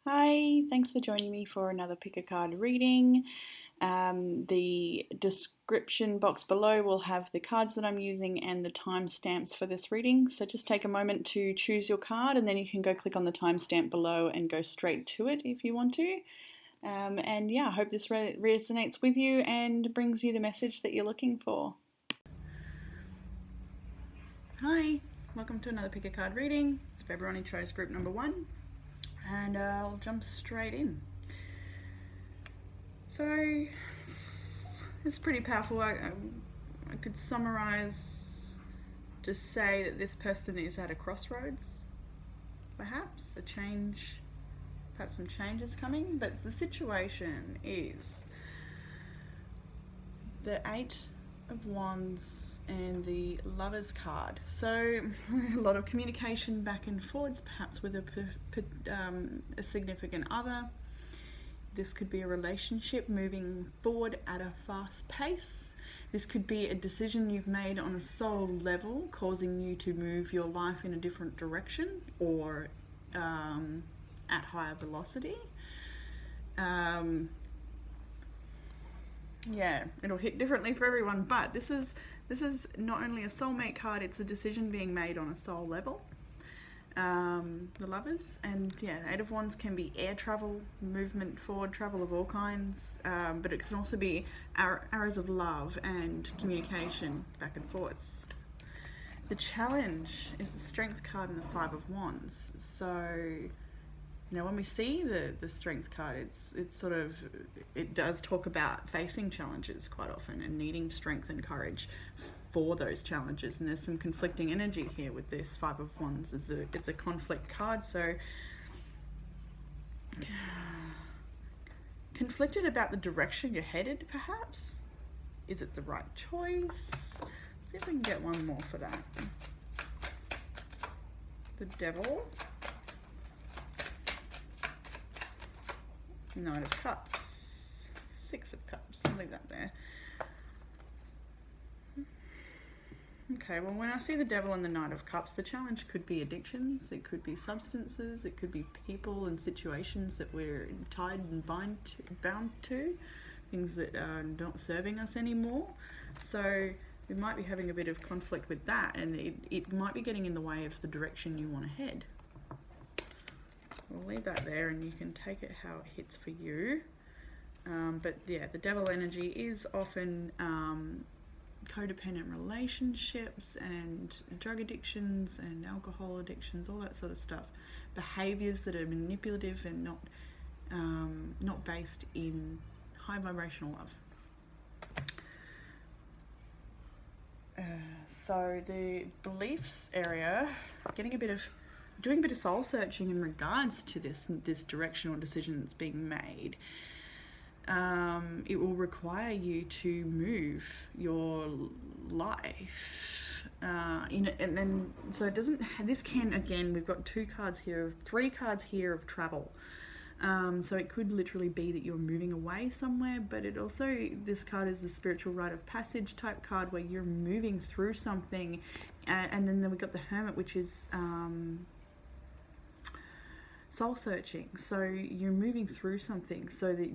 Hi, thanks for joining me for another pick a card reading. The description box below will have the cards that I'm using and the timestamps for this reading. So just take a moment to choose your card and then you can go click on the timestamp below and go straight to it if you want to. And yeah, I hope this resonates with you and brings you the message that you're looking for. Hi, welcome to another pick a card reading. It's for everyone who chose group number 1. And I'll jump straight in. So it's pretty powerful. I could summarize to say that this person is at a crossroads, perhaps some change is coming, but the situation is the 8 of Wands and the Lovers card. So a lot of communication back and forwards, perhaps with a significant other. This could be a relationship moving forward at a fast pace. This could be a decision you've made on a soul level, causing you to move your life in a different direction or at higher velocity. Yeah, it'll hit differently for everyone, but this is not only a soulmate card, it's a decision being made on a soul level. The Lovers, and yeah, 8 of Wands can be air travel, movement forward, travel of all kinds, but it can also be arrows of love and communication back and forwards. The challenge is the Strength card and the 5 of Wands. So when we see the Strength card, it does talk about facing challenges quite often and needing strength and courage for those challenges. And there's some conflicting energy here with this 5 of Wands. It's a conflict card, so conflicted about the direction you're headed, perhaps. Is it the right choice? Let's see if we can get one more for that. The Devil. Knight of Cups, 6 of Cups, I'll leave that there. Okay, well when I see the Devil and the Knight of Cups, the challenge could be addictions, it could be substances, it could be people and situations that we're tied and bound to, things that are not serving us anymore. So we might be having a bit of conflict with that, and it might be getting in the way of the direction you want to head. We'll leave that there and you can take it how it hits for you. But yeah, the Devil energy is often codependent relationships and drug addictions and alcohol addictions, all that sort of stuff. Behaviours that are manipulative and not based in high vibrational love. So the beliefs area, doing a bit of soul searching in regards to this direction or decision that's being made. It will require you to move your life so it doesn't. This can, again, we've got 3 cards here of travel. So it could literally be that you're moving away somewhere, but this card is the spiritual rite of passage type card where you're moving through something, and then we've got the Hermit, which is soul searching. So you're moving through something so that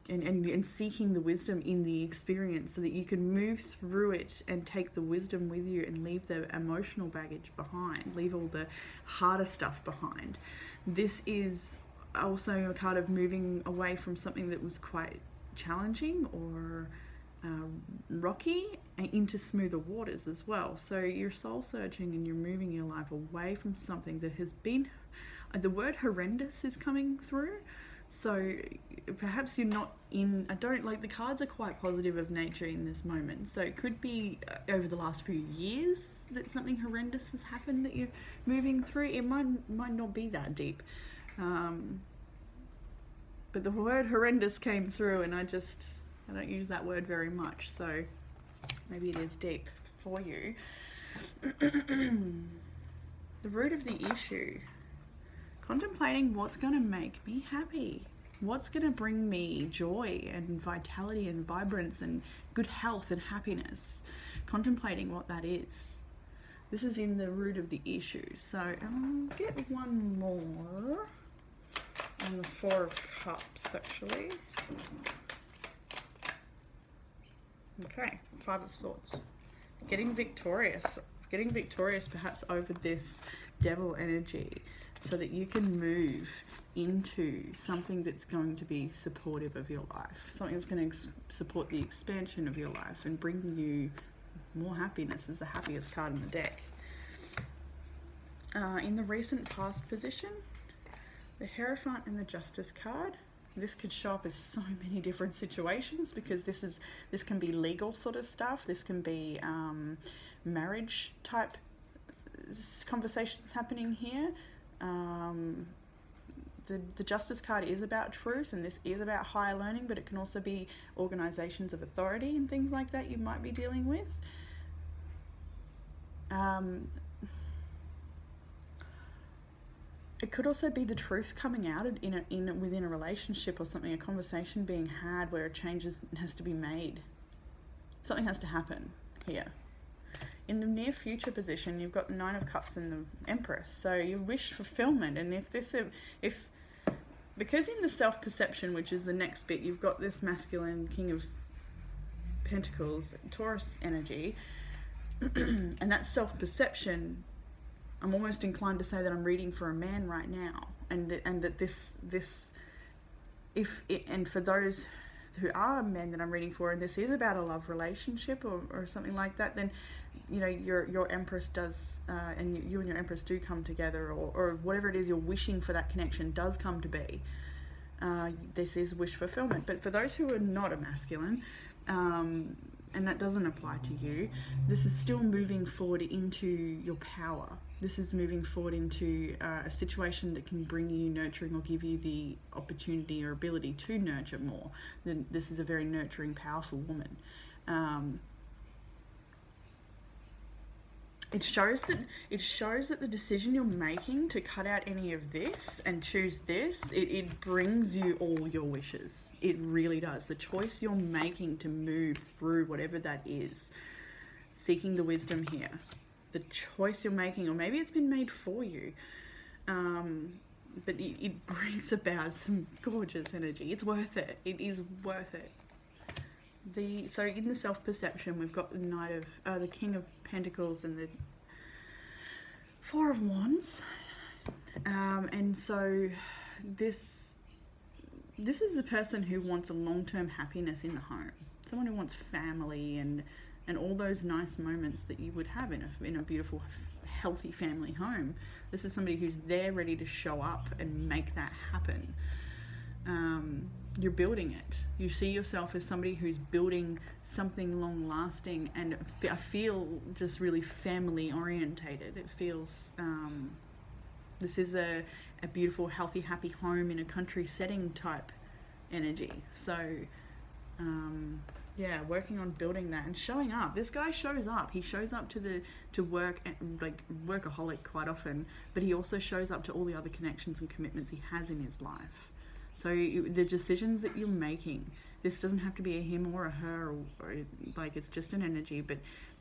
and seeking the wisdom in the experience so that you can move through it and take the wisdom with you and leave the emotional baggage behind, leave all the harder stuff behind. This is also a card of moving away from something that was quite challenging or rocky and into smoother waters as well. So you're soul searching and you're moving your life away from something that has been, the word horrendous is coming through. So perhaps you're not in, the cards are quite positive of nature in this moment. So it could be over the last few years that something horrendous has happened that you're moving through. It might not be that deep. But the word horrendous came through and I don't use that word very much. So maybe it is deep for you. The root of the issue. Contemplating what's going to make me happy, what's going to bring me joy and vitality and vibrance and good health and happiness. Contemplating what that is. This is in the root of the issue. So I'll get one more and And the Four of Cups, actually. Okay, Five of Swords. Getting victorious perhaps over this devil energy so that you can move into something that's going to be supportive of your life, something that's going to support the expansion of your life and bring you more happiness. Is the happiest card in the deck. In the recent past position, the Hierophant and the Justice card. This could show up as so many different situations, because this can be legal sort of stuff. This can be marriage type conversations happening here. The Justice card is about truth, and this is about higher learning, but it can also be organizations of authority and things like that you might be dealing with. It could also be the truth coming out within a relationship or something, a conversation being had where a change has to be made. Something has to happen here. In the near future position, you've got the Nine of Cups and the Empress. So you wish fulfillment, and because in the self-perception, which is the next bit, you've got this masculine King of Pentacles, Taurus energy, and that self-perception, I'm almost inclined to say that I'm reading for a man right now, and that and for those who are men that I'm reading for, and this is about a love relationship or something like that, then you know your Empress does, and you and your Empress do come together, or whatever it is you're wishing for, that connection does come to be. This is wish fulfillment. But for those who are not a masculine, and that doesn't apply to you, this is still moving forward into your power. This is moving forward into a situation that can bring you nurturing or give you the opportunity or ability to nurture more. Then this is a very nurturing, powerful woman. It shows that the decision you're making to cut out any of this and choose this, it brings you all your wishes. It really does. The choice you're making to move through whatever that is, seeking the wisdom here, the choice you're making, or maybe it's been made for you, but it brings about some gorgeous energy. It's worth it. It is worth it. So in the self-perception, we've got the King of Pentacles and the Four of Wands, and so this is a person who wants a long-term happiness in the home, someone who wants family and all those nice moments that you would have in a beautiful, healthy family home. This is somebody who's there ready to show up and make that happen. You're building it. You see yourself as somebody who's building something long lasting, and I feel just really family orientated. It feels, this is a beautiful, healthy, happy home in a country setting type energy. So, yeah, working on building that and showing up. This guy shows up. He shows up to work, like workaholic quite often, but he also shows up to all the other connections and commitments he has in his life. So the decisions that you're making, this doesn't have to be a him or a her, or like it's just an energy, but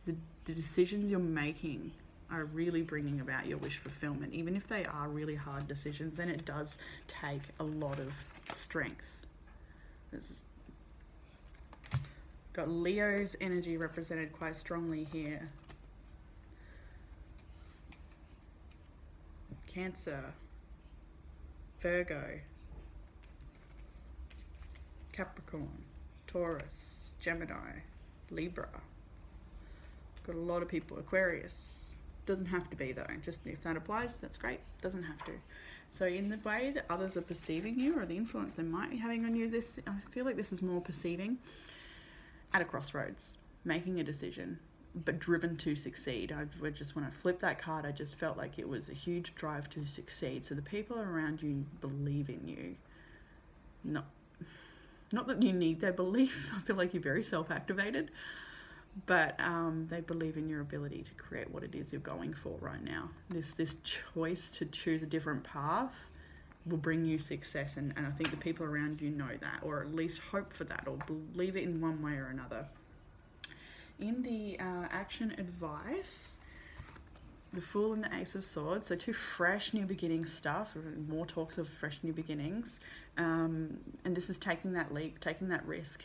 the decisions you're making are really bringing about your wish fulfillment. Even if they are really hard decisions, then it does take a lot of strength. Got Leo's energy represented quite strongly here. Cancer, Virgo, Capricorn, Taurus, Gemini, Libra. Got a lot of people. Aquarius. Doesn't have to be though. Just if that applies, that's great. Doesn't have to. So in the way that others are perceiving you, or the influence they might be having on you, I feel like this is more perceiving at a crossroads, making a decision, but driven to succeed. When I flipped that card, I just felt like it was a huge drive to succeed. So the people around you believe in you. Not that you need their belief. I feel like you're very self-activated, but they believe in your ability to create what it is you're going for right now. This choice to choose a different path will bring you success, and I think the people around you know that, or at least hope for that, or believe it in one way or another. In the action advice, the Fool and the Ace of Swords, so two fresh new beginning stuff, more talks of fresh new beginnings, and this is taking that leap, taking that risk,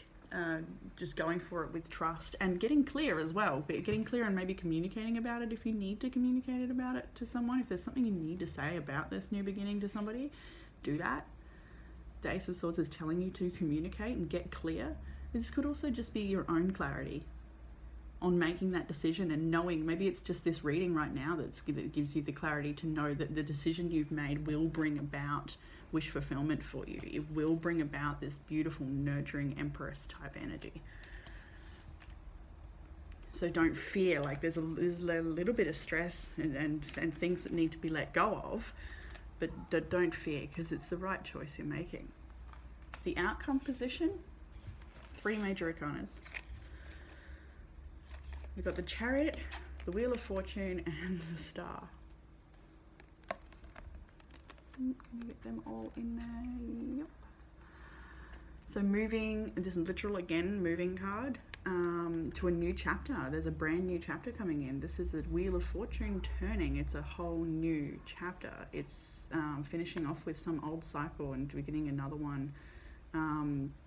just going for it with trust and getting clear as well, but getting clear and maybe communicating about it if you need to communicate about it to someone. If there's something you need to say about this new beginning to somebody, do that. The Ace of Swords is telling you to communicate and get clear. This could also just be your own clarity on making that decision and knowing, maybe it's just this reading right now that gives you the clarity to know that the decision you've made will bring about wish fulfillment for you. It will bring about this beautiful, nurturing Empress type energy. So don't fear, like there's a little bit of stress and things that need to be let go of, but don't fear, because it's the right choice you're making. The outcome position, 3 major arcanas. We've got the Chariot, the Wheel of Fortune, and the Star. Can you get them all in there? Yep. So moving, this is literal again, moving card, to a new chapter. There's a brand new chapter coming in. This is the Wheel of Fortune turning. It's a whole new chapter. It's finishing off with some old cycle and beginning another one.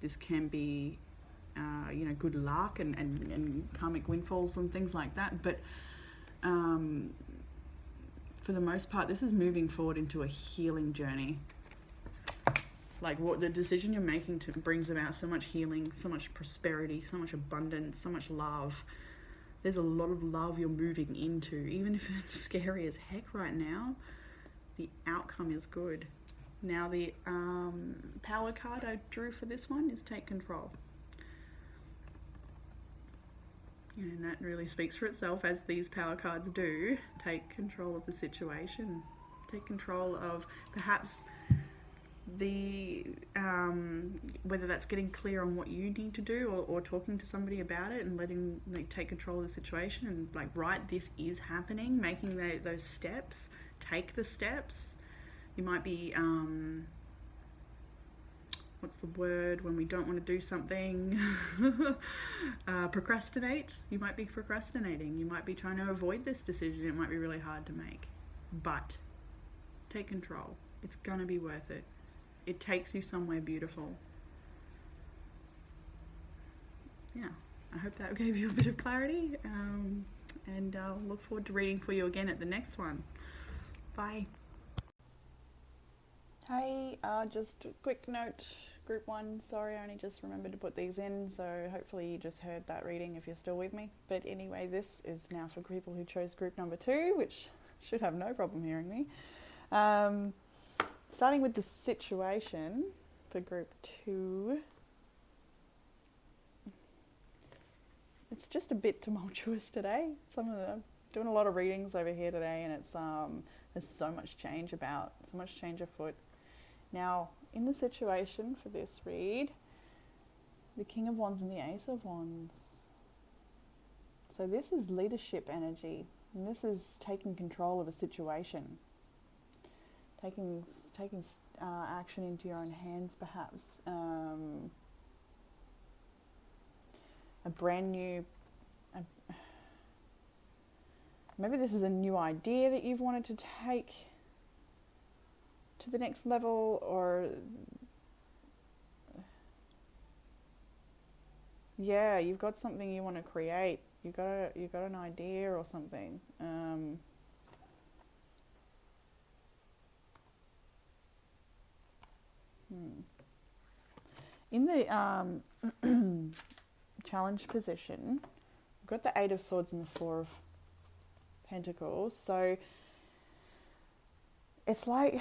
This can be good luck and karmic windfalls and things like that, but for the most part this is moving forward into a healing journey. Like what the decision you're making brings about so much healing, so much prosperity, so much abundance, so much love. There's a lot of love you're moving into, even if it's scary as heck right now. The outcome is good. Now the power card I drew for this one is Take Control. And that really speaks for itself, as these power cards do. Take control of the situation. Take control of perhaps the whether that's getting clear on what you need to do, or talking to somebody about it and letting take control of the situation and right, this is happening, making those steps. Take the steps. You might be what's the word when we don't want to do something? Procrastinate. You might be procrastinating. You might be trying to avoid this decision. It might be really hard to make, but take control. It's gonna be worth it. It takes you somewhere beautiful. Yeah, I hope that gave you a bit of clarity, and I'll look forward to reading for you again at the next one. Bye. Hey, just a quick note, group 1, sorry, I only just remembered to put these in, so hopefully you just heard that reading if you're still with me. But anyway, this is now for people who chose group number 2, which should have no problem hearing me. Starting with the situation for group 2, it's just a bit tumultuous today. I'm doing a lot of readings over here today, and it's there's so much change afoot. Now, in the situation for this read, the King of Wands and the Ace of Wands. So this is leadership energy, and this is taking control of a situation. Taking action into your own hands, perhaps. A brand new... maybe this is a new idea that you've wanted to take to the next level, or yeah, you've got something you want to create. You've got an idea or something. In the challenge position, we've got the 8 of Swords and the 4 of Pentacles. So it's like,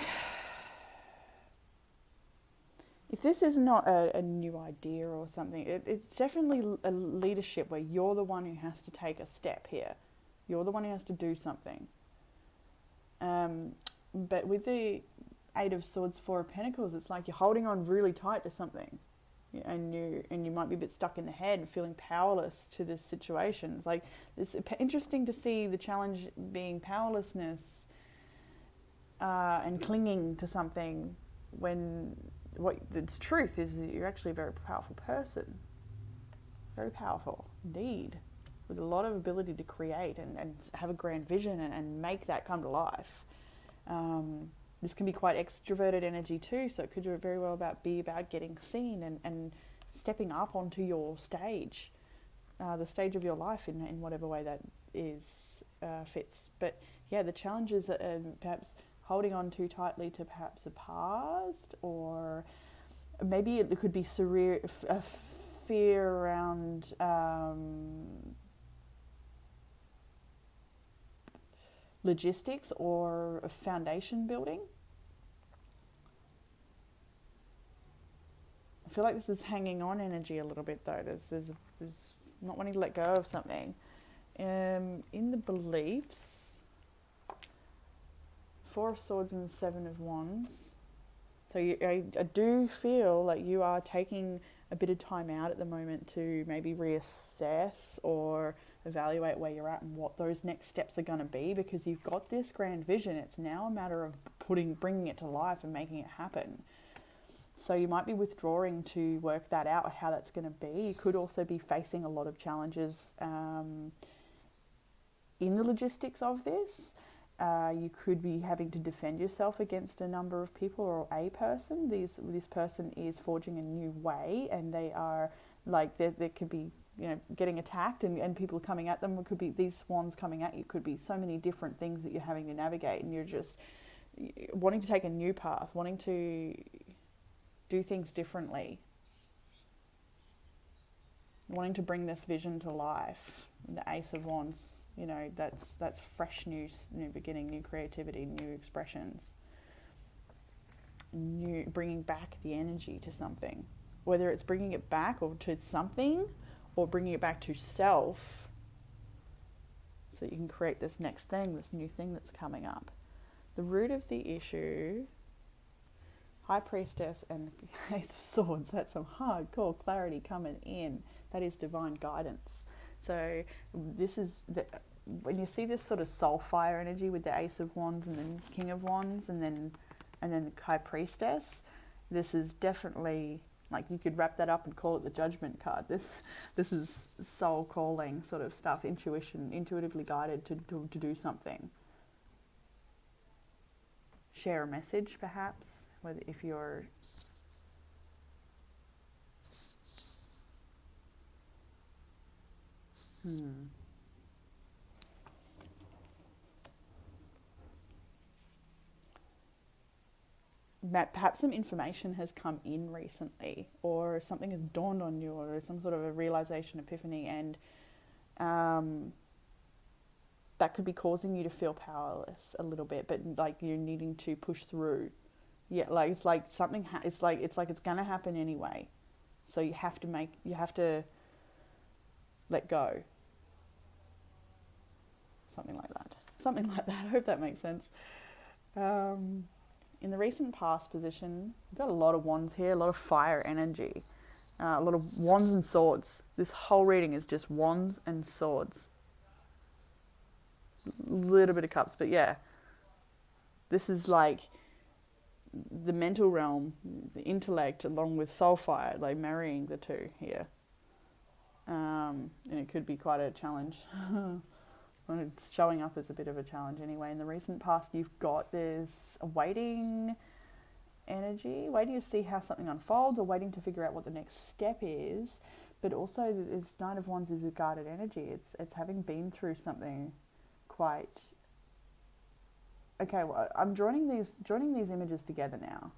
if this is not a new idea or something, it's definitely a leadership where you're the one who has to take a step here. You're the one who has to do something. But with the 8 of Swords, 4 of Pentacles, it's like you're holding on really tight to something. And you might be a bit stuck in the head and feeling powerless to this situation. It's like, it's interesting to see the challenge being powerlessness and clinging to something, when what the truth is that you're actually a very powerful person. Very powerful indeed. with a lot of ability to create and have a grand vision and make that come to life. This can be quite extroverted energy too, so it could very well be about getting seen and stepping up onto your stage, the stage of your life in whatever way that is fits. But yeah, the challenges are perhaps holding on too tightly to perhaps the past, or maybe it could be a fear around logistics or foundation building. I feel like this is hanging on energy a little bit though. There's not wanting to let go of something. In the beliefs, 4 of Swords and 7 of Wands. So I do feel like you are taking a bit of time out at the moment to maybe reassess or evaluate where you're at and what those next steps are going to be, because you've got this grand vision. It's now a matter of bringing it to life and making it happen. So you might be withdrawing to work that out, how that's going to be. You could also be facing a lot of challenges in the logistics of this. You could be having to defend yourself against a number of people or a person. This person is forging a new way, and they are like, there could be, getting attacked and people coming at them. It could be these wands coming at you. It could be so many different things that you're having to navigate, and you're just wanting to take a new path, wanting to do things differently, wanting to bring this vision to life. The Ace of Wands, that's fresh new beginning, new creativity, new expressions, bringing back the energy to something, whether it's bringing it back or to something, or bringing it back to self, so you can create this next thing, this new thing that's coming up. The root of the issue, High Priestess and Ace of Swords, that's some hardcore clarity coming in. That is divine guidance. So this is when you see this sort of soul fire energy with the Ace of Wands and then King of Wands and then the High Priestess, this is definitely, like, you could wrap that up and call it the Judgment card. This is soul calling sort of stuff, intuitively guided to do something. Share a message, perhaps, whether if you're perhaps some information has come in recently, or something has dawned on you, or some sort of a realization, epiphany, and that could be causing you to feel powerless a little bit, but like you're needing to push through. Yeah, like it's like something. It's like it's gonna happen anyway, so you have to let go. Something like that. I hope that makes sense. In the recent past position, we've got a lot of wands here, a lot of fire energy, a lot of wands and swords. This whole reading is just wands and swords. A little bit of cups, but yeah. This is like the mental realm, the intellect, along with soul fire, like marrying the two here. And it could be quite a challenge. It's showing up as a bit of a challenge anyway. In the recent past, there's a waiting energy, waiting to see how something unfolds, or waiting to figure out what the next step is. But also, this Knight of Wands is a guarded energy. It's having been through something quite. Okay, well, I'm joining these images together now,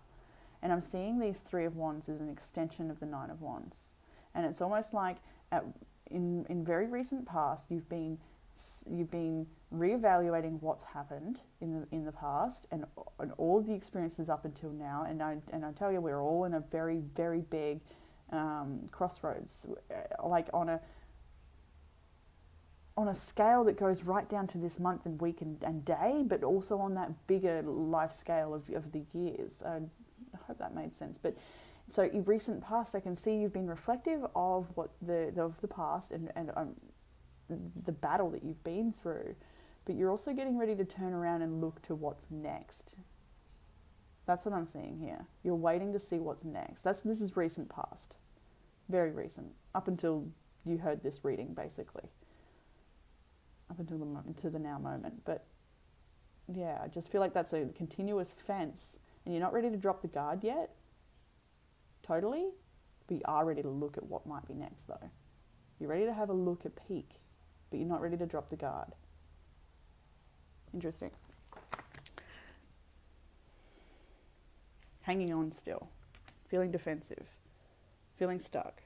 and I'm seeing these 3 of Wands as an extension of the 9 of Wands, and it's almost like in very recent past, you've been reevaluating what's happened in the past and all the experiences up until now, and I tell you, we're all in a very, very big crossroads, like on a scale that goes right down to this month and week and day, but also on that bigger life scale of the years. I hope that made sense. But so in recent past, I can see you've been reflective of the past and the battle that you've been through, but you're also getting ready to turn around and look to what's next. That's what I'm seeing here. You're waiting to see what's next. This is recent past, very recent, up until you heard this reading, basically. up until to the now moment. But yeah, I just feel like that's a continuous fence, and you're not ready to drop the guard yet, totally, but you are ready to look at what might be next though. You're ready to have a look at peak, but you're not ready to drop the guard. Interesting. Hanging on still, feeling defensive, feeling stuck,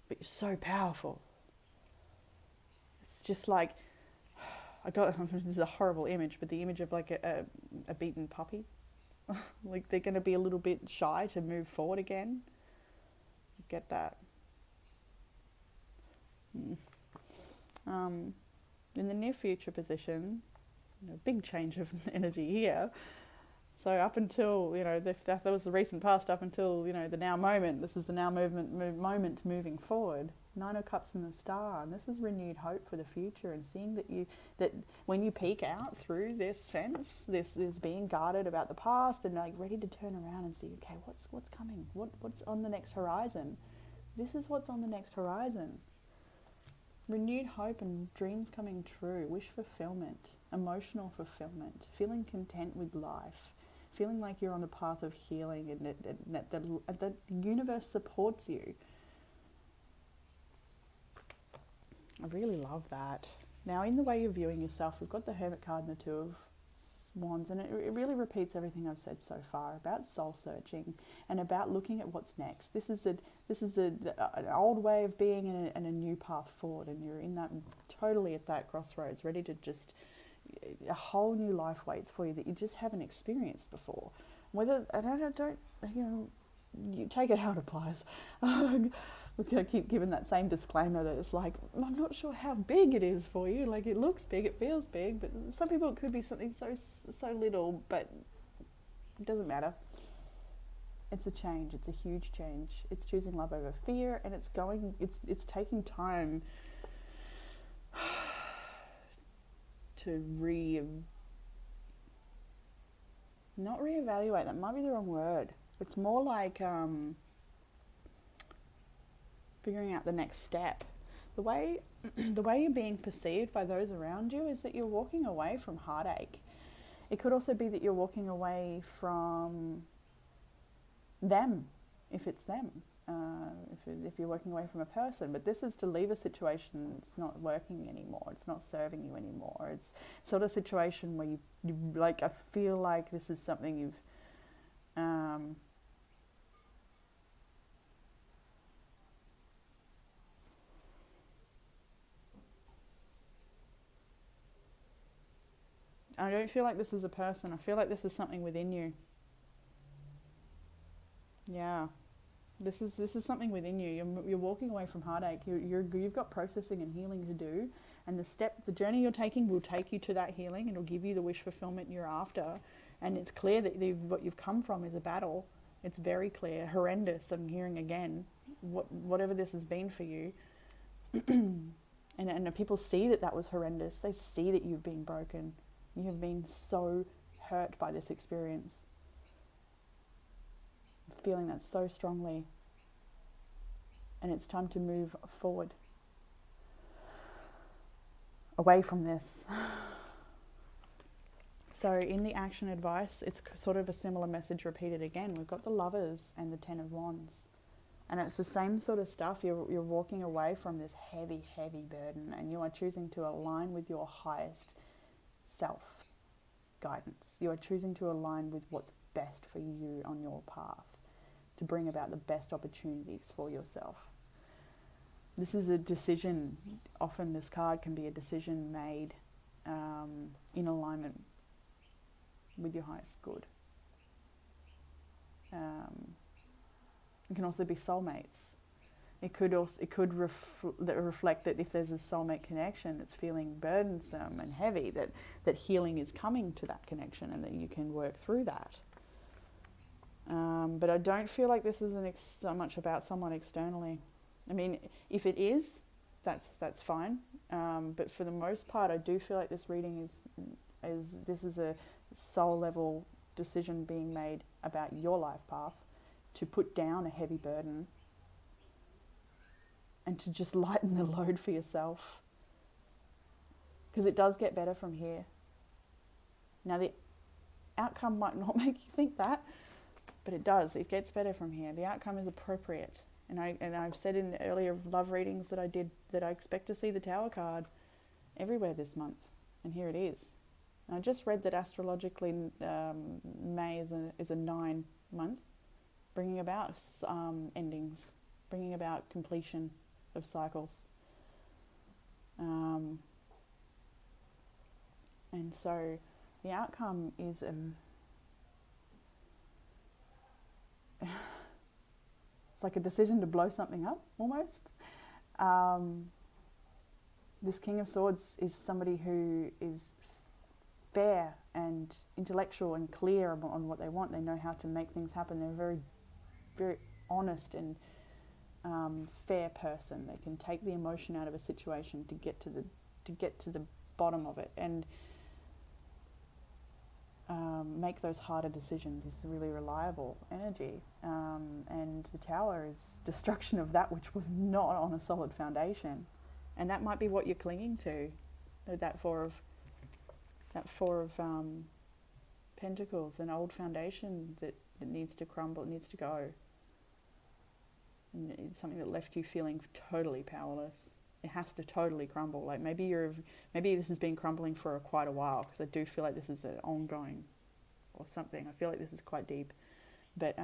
but you're so powerful. It's just like, this is a horrible image, but the image of like a beaten puppy. Like they're going to be a little bit shy to move forward again. Get that. In the near future position, big change of energy here. So up until, if that was the recent past, up until, the now moment, this is the now moment moving forward. 9 of Cups and the Star, and this is renewed hope for the future, and seeing that when you peek out through this fence, this is being guarded about the past, and like ready to turn around and see, okay, what's coming? What's on the next horizon? This is what's on the next horizon. Renewed hope and dreams coming true, wish fulfillment, emotional fulfillment, feeling content with life, feeling like you're on the path of healing, and that the universe supports you. I really love that. Now, in the way you're viewing yourself, we've got the Hermit card and the Two of Wands, and it really repeats everything I've said so far about soul searching and about looking at what's next. This is an old way of being and a new path forward, and you're in that totally at that crossroads, ready to just a whole new life waits for you that you just haven't experienced before. Whether you take it how it applies. I keep giving that same disclaimer that it's like, I'm not sure how big it is for you. Like, it looks big, it feels big, but some people it could be something so little, but it doesn't matter. It's a change. It's a huge change. It's choosing love over fear, and it's taking time to not reevaluate. That might be the wrong word. It's more like figuring out the next step. The way you're being perceived by those around you is that you're walking away from heartache. It could also be that you're walking away from them, if it's them. If you're walking away from a person, but this is to leave a situation that's not working anymore. It's not serving you anymore. It's sort of situation where you like. I feel like this is something you've. I don't feel like this is a person. I feel like this is something within you. Yeah. This is something within you. You're walking away from heartache. You've got processing and healing to do, and the journey you're taking will take you to that healing, and it'll give you the wish fulfillment you're after. And it's clear that what you've come from is a battle. It's very clear, horrendous. I'm hearing again, whatever this has been for you, and people see that was horrendous. They see that you've been broken. You have been so hurt by this experience. Feeling that so strongly, and it's time to move forward away from this. So in the action advice, it's sort of a similar message repeated again. We've got the Lovers and the Ten of Wands, and it's the same sort of stuff. You're walking away from this heavy burden, and you are choosing to align with your highest self guidance. You are choosing to align with what's best for you on your path, to bring about the best opportunities for yourself. This is a decision. Often this card can be a decision made in alignment with your highest good. It can also be soulmates. It could reflect that if there's a soulmate connection that's feeling burdensome and heavy, that healing is coming to that connection, and that you can work through that. But I don't feel like this is so much about someone externally. I mean, if it is, that's fine. But for the most part, I do feel like this reading is a soul level decision being made about your life path, to put down a heavy burden and to just lighten the load for yourself. because it does get better from here. Now, the outcome might not make you think that, but it does. It gets better from here. The outcome is appropriate. And I've said in the earlier love readings that I did that I expect to see the Tower card everywhere this month. And here it is. And I just read that astrologically May is a 9 month, bringing about endings, bringing about completion of cycles. And so the outcome is it's like a decision to blow something up, almost. This King of Swords is somebody who is fair and intellectual and clear on what they want. They know how to make things happen. They're a very, very honest and fair person. They can take the emotion out of a situation to get to the bottom of it and make those harder decisions. It's a really reliable energy. And the Tower is destruction of that which was not on a solid foundation. And that might be what you're clinging to, that four of Pentacles, an old foundation that needs to crumble, it needs to go. And it's something that left you feeling totally powerless. It has to totally crumble. Like maybe this has been crumbling for quite a while, because I do feel like this is an ongoing or something. I feel like this is quite deep, but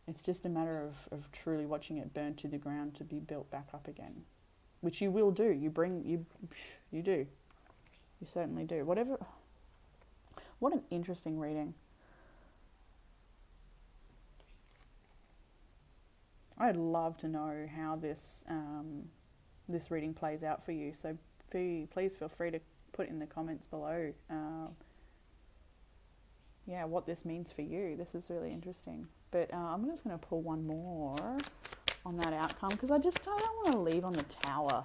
it's just a matter of truly watching it burn to the ground to be built back up again, which you will do. You do. You certainly do. What an interesting reading. I'd love to know how this reading plays out for you. So please feel free to put in the comments below, what this means for you. This is really interesting. But I'm just going to pull one more on that outcome, because I don't want to leave on the Tower.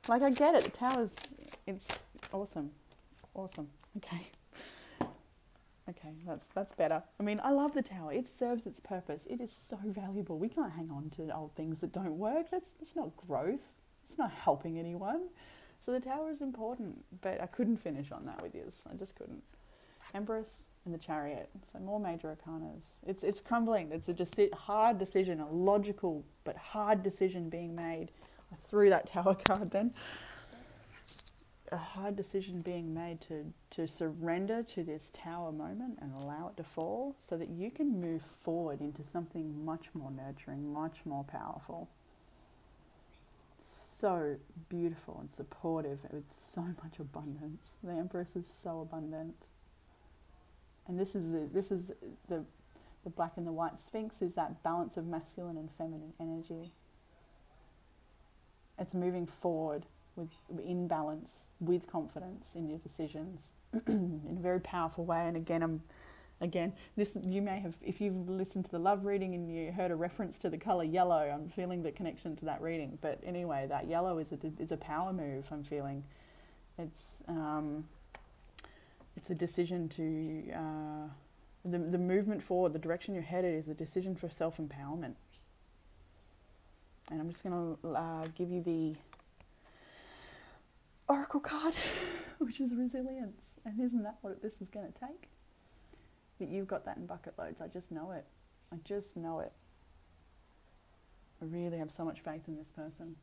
Like, I get it. The Tower's, it's awesome. Awesome. Okay. Okay, that's better. I mean, I love the Tower. It serves its purpose. It is so valuable. We can't hang on to old things that don't work. That's not growth. It's not helping anyone. So the Tower is important, but I couldn't finish on that with you. I just couldn't. Empress and the Chariot. So more major arcanas. It's crumbling. It's a hard decision, a logical but hard decision being made. I threw that Tower card then. A hard decision being made to surrender to this Tower moment and allow it to fall, so that you can move forward into something much more nurturing, much more powerful. So beautiful and supportive with so much abundance. The Empress is so abundant. And this is the black and the white Sphinx is that balance of masculine and feminine energy. It's moving forward in balance, with confidence in your decisions, in a very powerful way. And again, this, you may have, if you've listened to the love reading and you heard a reference to the color yellow, I'm feeling the connection to that reading. But anyway, that yellow is a power move. I'm feeling it's a decision to the movement forward, the direction you're headed is a decision for self-empowerment. And I'm just going to give you the Oracle card, which is resilience. And isn't that what this is going to take? But you've got that in bucket loads. I just know it. I just know it. I really have so much faith in this person.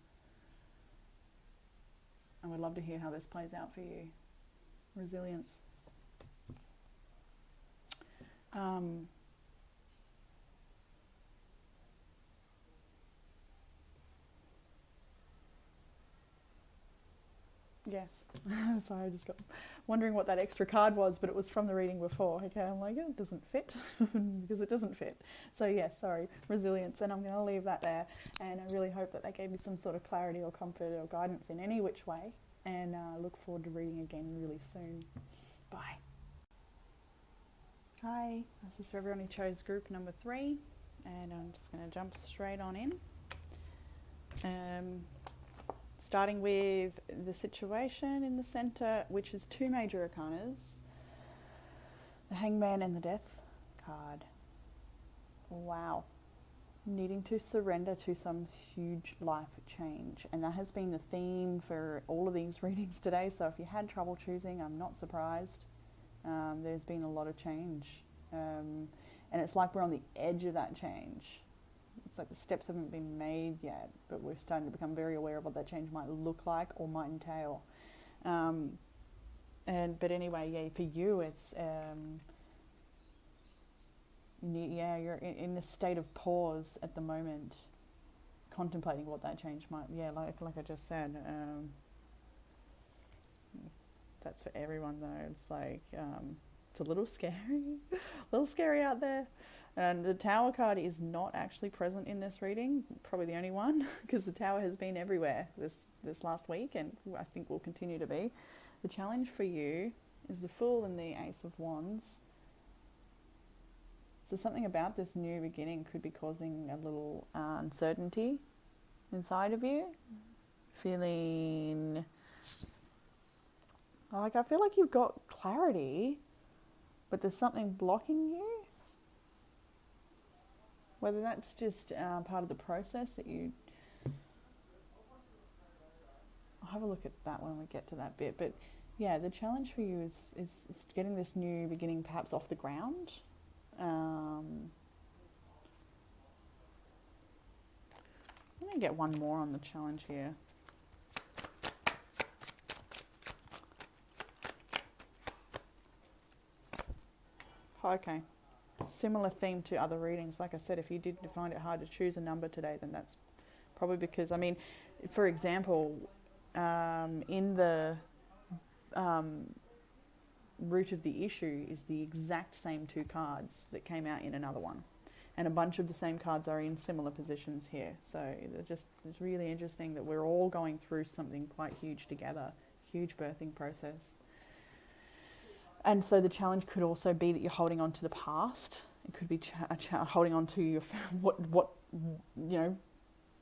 I would love to hear how this plays out for you. Resilience. Yes. Sorry, I just got wondering what that extra card was, but it was from the reading before. Okay, I'm like, it doesn't fit because it doesn't fit. So yes, sorry, resilience, and I'm going to leave that there. And I really hope that gave you some sort of clarity or comfort or guidance in any which way. And look forward to reading again really soon. Bye. Hi, this is for everyone who chose group number 3, and I'm just going to jump straight on in. Starting with the situation in the center, which is 2 major arcanas, the Hangman and the Death card. Wow. needing to surrender to some huge life change. And that has been the theme for all of these readings today. So if you had trouble choosing, I'm not surprised. There's been a lot of change. And it's like we're on the edge of that change. It's like the steps haven't been made yet, but we're starting to become very aware of what that change might look like or might entail. But anyway, yeah, for you, it's you're in this state of pause at the moment, contemplating what that change might. Yeah, like I just said, that's for everyone though. It's like it's a little scary out there. And the Tower card is not actually present in this reading, probably the only one, because the Tower has been everywhere this last week, and I think will continue to be. The challenge for you is the Fool and the Ace of Wands. So something about this new beginning could be causing a little uncertainty inside of you. Feeling like, I feel like you've got clarity, but there's something blocking you. Whether that's just part of the process that you... I'll have a look at that when we get to that bit. But yeah, the challenge for you is getting this new beginning perhaps off the ground. I'm going to get one more on the challenge here. Okay. Similar theme to other readings. Like I said, if you did find it hard to choose a number today, then that's probably because, I mean, for example, in the root of the issue is the exact same two cards that came out in another one. And a bunch of the same cards are in similar positions here. So it's really interesting that we're all going through something quite huge together, huge birthing process. And so the challenge could also be that you're holding on to the past. It could be holding on to your what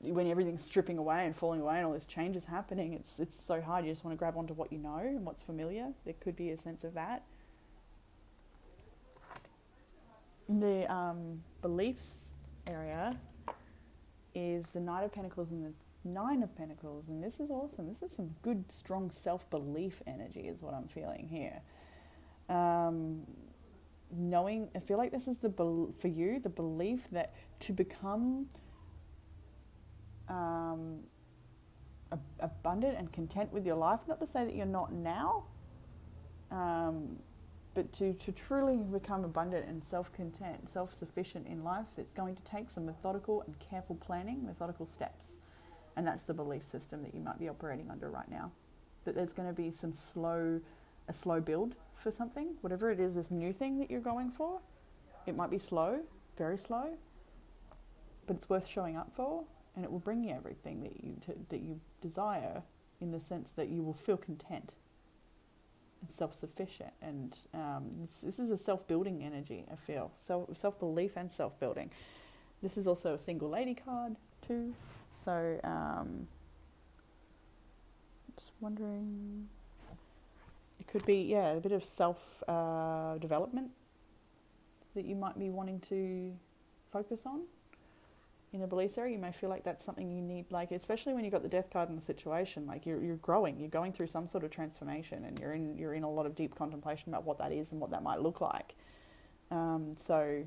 when everything's stripping away and falling away and all this change is happening. It's so hard. You just want to grab onto what you know and what's familiar. There could be a sense of that. In the beliefs area is the Knight of Pentacles and the Nine of Pentacles, and this is awesome. This is some good, strong self-belief energy is what I'm feeling here. I feel like this is for you, the belief that to become abundant and content with your life, not to say that you're not now, but to truly become abundant and self-content, self-sufficient in life, it's going to take some methodical and careful planning, methodical steps. And that's the belief system that you might be operating under right now. That there's going to be a slow build for something, whatever it is, this new thing that you're going for. It might be slow, very slow, but it's worth showing up for, and it will bring you everything that you desire, in the sense that you will feel content and self-sufficient. And this is a self-building energy, I feel. Self-belief and self-building. This is also a single lady card too. So just wondering... It could be, a bit of self-development that you might be wanting to focus on in the beliefs area. You may feel like that's something you need, like, especially when you've got the Death card in the situation, like you're growing, you're going through some sort of transformation, and you're in a lot of deep contemplation about what that is and what that might look like. I feel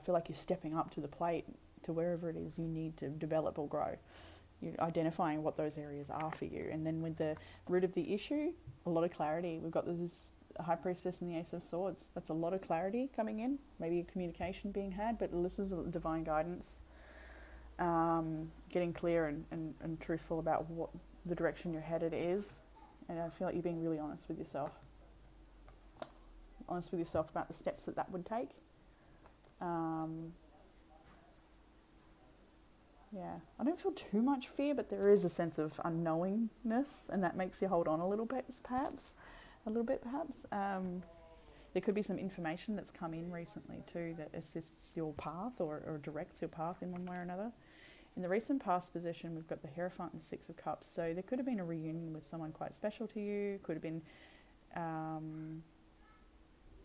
like you're stepping up to the plate to wherever it is you need to develop or grow. You're identifying what those areas are for you. And then with the root of the issue, a lot of clarity. We've got this High Priestess and the Ace of Swords. That's a lot of clarity coming in. Maybe a communication being had, but this is divine guidance. Getting clear and truthful about what the direction you're headed is. And I feel like you're being really honest with yourself. Honest with yourself about the steps that would take. I don't feel too much fear, but there is a sense of unknowingness, and that makes you hold on a little bit, perhaps. There could be some information that's come in recently too that assists your path or directs your path in one way or another. In the recent past position, we've got the Hierophant and Six of Cups. So there could have been a reunion with someone quite special to you. Could have been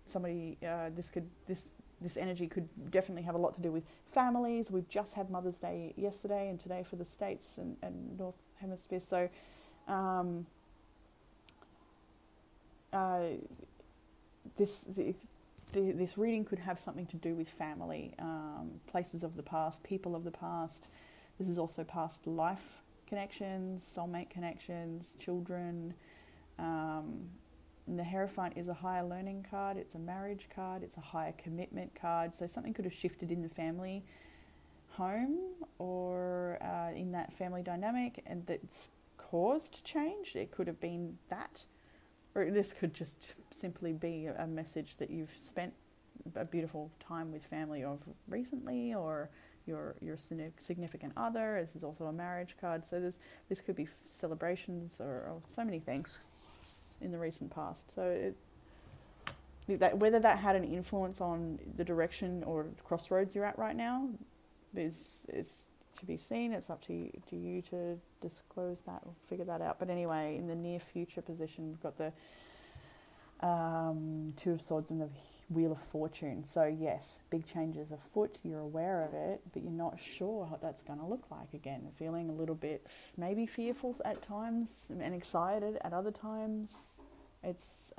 somebody. this energy could definitely have a lot to do with families. We've just had Mother's Day yesterday and today for the States and North Hemisphere. So this reading could have something to do with family, places of the past, people of the past. This is also past life connections, soulmate connections, children. And the Hierophant is a higher learning card, it's a marriage card, it's a higher commitment card. So something could have shifted in the family home or in that family dynamic, and that's caused change. It could have been that. Or this could just simply be a message that you've spent a beautiful time with family of recently, or your significant other. This is also a marriage card. So this could be celebrations or so many things in the recent past. So whether that had an influence on the direction or crossroads you're at right now is to be seen. It's up to you to disclose that or figure that out. But anyway, in the near future position, we've got the Two of Swords and the Wheel of Fortune. So yes, big changes afoot. You're aware of it, but you're not sure what that's going to look like. Again, feeling a little bit maybe fearful at times and excited at other times. It's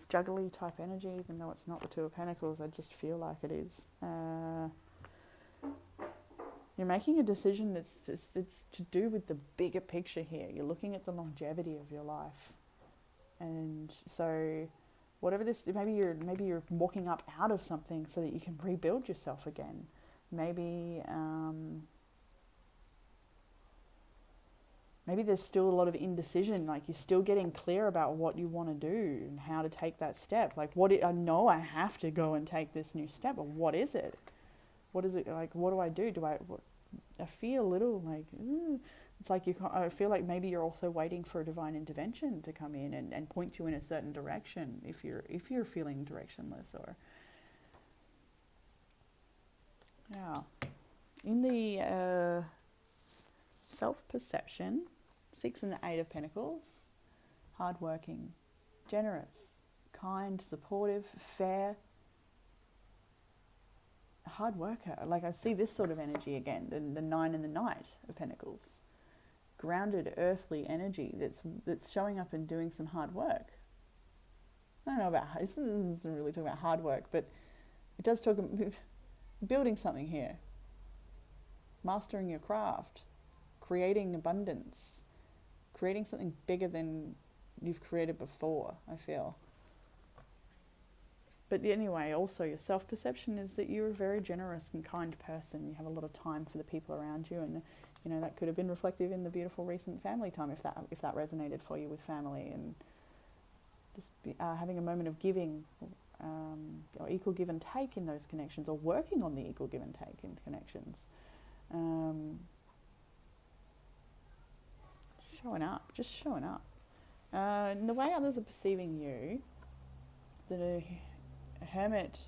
juggly type energy, even though it's not the Two of Pentacles. I just feel like it is. You're making a decision it's to do with the bigger picture here. You're looking at the longevity of your life. And so whatever this, maybe you're walking up out of something so that you can rebuild yourself again. Maybe there's still a lot of indecision, like you're still getting clear about what you want to do and how to take that step. Like I know I have to go and take this new step, but what is it? What is it like? What do I do? I feel a little like, it's like I feel like maybe you're also waiting for a divine intervention to come in and point you in a certain direction if you're feeling directionless. Or in the self-perception, 6 and the 8 of Pentacles, hardworking, generous, kind, supportive, fair, hard worker. Like I see this sort of energy again, the 9 and the Knight of Pentacles. Grounded, earthly energy that's showing up and doing some hard work. I don't know about, this isn't really talking about hard work, but it does talk about building something here. Mastering your craft. Creating abundance. Creating something bigger than you've created before, I feel. But anyway, also your self-perception is that you're a very generous and kind person. You have a lot of time for the people around you, and that could have been reflective in the beautiful recent family time if that resonated for you with family, and just having a moment of giving or equal give and take in those connections, or working on the equal give and take in connections. Just showing up. And the way others are perceiving you, the Hermit,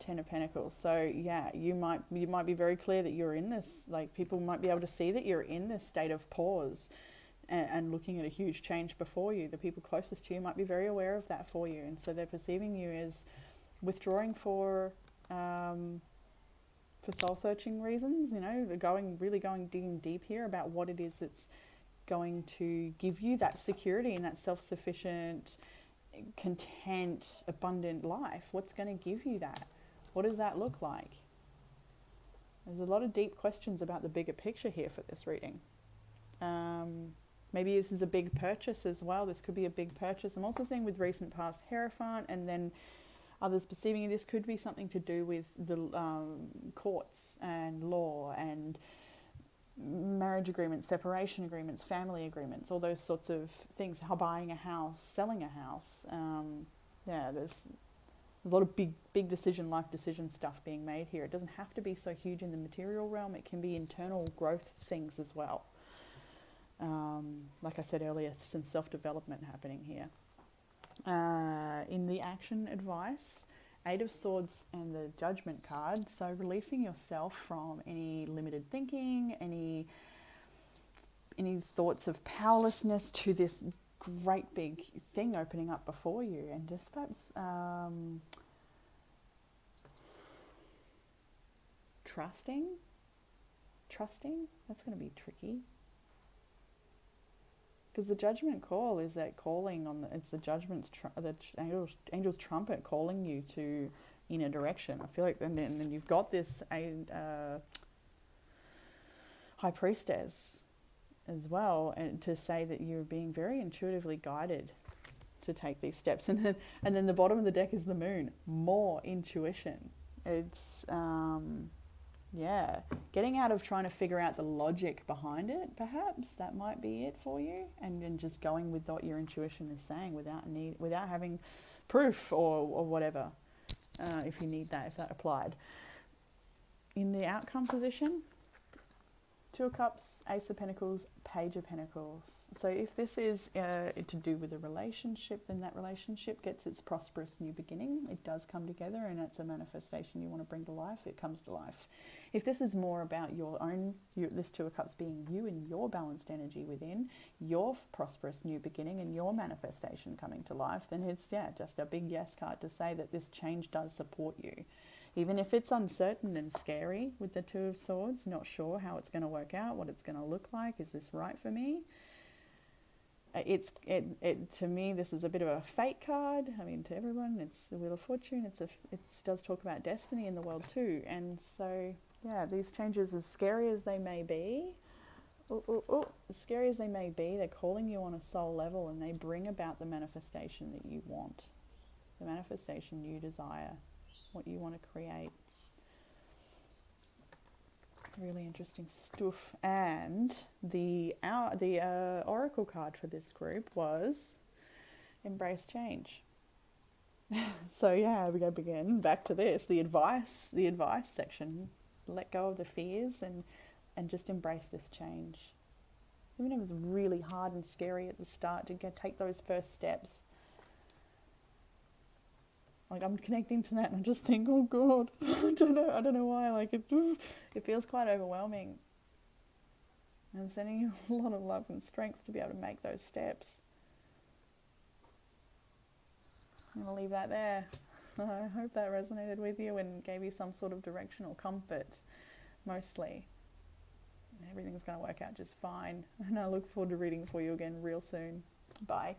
10 of Pentacles. So yeah, you might be very clear that you're in this, like people might be able to see that you're in this state of pause and looking at a huge change before you. The people closest to you might be very aware of that for you, and so they're perceiving you as withdrawing for soul searching reasons, digging deep here about what it is that's going to give you that security and that self-sufficient, content, abundant life. What's going to give you that? What does that look like? There's a lot of deep questions about the bigger picture here for this reading. Maybe this is a big purchase as well. This could be a big purchase. I'm also seeing with recent past Hierophant, and then others perceiving this could be something to do with the courts and law and marriage agreements, separation agreements, family agreements, all those sorts of things. How buying a house, selling a house. There's a lot of big life decision stuff being made here. It doesn't have to be so huge in the material realm. It can be internal growth things as well. Like I said earlier, some self-development happening here. In the action advice, 8 of Swords and the Judgment card. So releasing yourself from any limited thinking, any thoughts of powerlessness to this great big thing opening up before you, and just perhaps trusting, that's going to be tricky. Because the judgment call is that calling on it's the judgment's the angel's trumpet calling you to in a direction. I feel like, and then you've got this high priestess as well, and to say that you're being very intuitively guided to take these steps. And then the bottom of the deck is the moon, more intuition. It's getting out of trying to figure out the logic behind it. Perhaps that might be it for you, and then just going with what your intuition is saying without having proof or whatever. If you need that, if that applied. In the outcome position, Two of Cups, Ace of Pentacles, Page of Pentacles. So if this is to do with a relationship, then that relationship gets its prosperous new beginning. It does come together, and it's a manifestation you want to bring to life. It comes to life. If this is more about this Two of Cups being you and your balanced energy within, your prosperous new beginning and your manifestation coming to life, then it's just a big yes card to say that this change does support you. Even if it's uncertain and scary with the Two of Swords, not sure how it's going to work out, what it's going to look like, is this right for me? To me, this is a bit of a fate card. I mean, to everyone, it's the Wheel of Fortune. It does talk about destiny in the world too. And so, these changes, as scary as they may be, as scary as they may be, they're calling you on a soul level, and they bring about the manifestation that you want, the manifestation you desire, what you want to create. Really interesting stuff. And the oracle card for this group was Embrace Change. So we go again back to this, the advice section. Let go of the fears and just embrace this change. Even if it was really hard and scary at the start to take those first steps. Like, I'm connecting to that and I just think, oh God, I don't know why. Like, it feels quite overwhelming. I'm sending you a lot of love and strength to be able to make those steps. I'm going to leave that there. I hope that resonated with you and gave you some sort of direction or comfort, mostly. Everything's going to work out just fine. And I look forward to reading for you again real soon. Bye.